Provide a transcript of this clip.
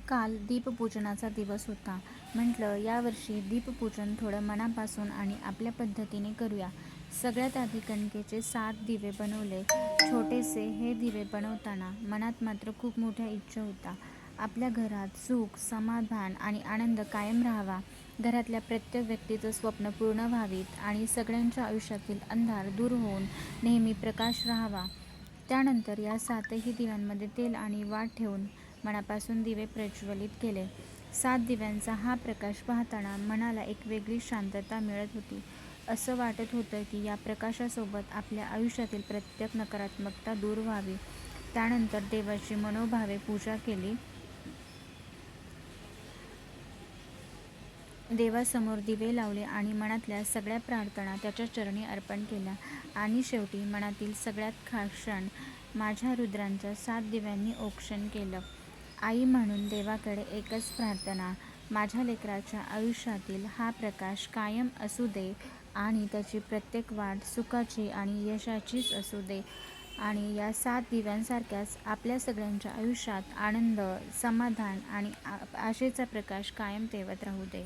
काल दीपपूजनाचा दिवस होता. म्हटलं यावर्षी दीपपूजन थोडं मनापासून आणि आपल्या पद्धतीने करूया. सगळ्यात आधी कणकेचे 7 दिवे बनवले. छोटेसे हे दिवे बनवताना मनात मात्र खूप मोठ्या इच्छा होता. आपल्या घरात सुख, समाधान आणि आनंद कायम राहावा. घरातल्या प्रत्येक व्यक्तीचं स्वप्न पूर्ण व्हावीत आणि सगळ्यांच्या आयुष्यातील अंधार दूर होऊन नेहमी प्रकाश राहावा. त्यानंतर या 7ही दिव्यांमध्ये तेल आणि वात ठेवून मनापासून दिवे प्रज्वलित केले. 7 दिव्यांचा हा प्रकाश पाहताना मनाला एक वेगळी शांतता मिळत होती. असं वाटत होतं की या प्रकाशासोबत आपल्या आयुष्यातील प्रत्येक नकारात्मकता दूर व्हावी. त्यानंतर देवाची मनोभावे पूजा केली. देवासमोर दिवे लावले आणि मनातल्या सगळ्या प्रार्थना त्याच्या चरणी अर्पण केल्या. आणि शेवटी मनातील सगळ्यात खास क्षण माझ्या रुद्रांच्या 7 दिव्यांनी औक्षण केलं. आई म्हणून देवाकडे एकच प्रार्थना, माझ्या लेकराच्या आयुष्यातील हा प्रकाश कायम असू दे आणि त्याची प्रत्येक वाट सुखाची आणि यशाचीच असू दे आणि या 7 दिव्यांसारख्याच आपल्या सगळ्यांच्या आयुष्यात आनंद, समाधान आणि आशेचा प्रकाश कायम तेवत राहू दे.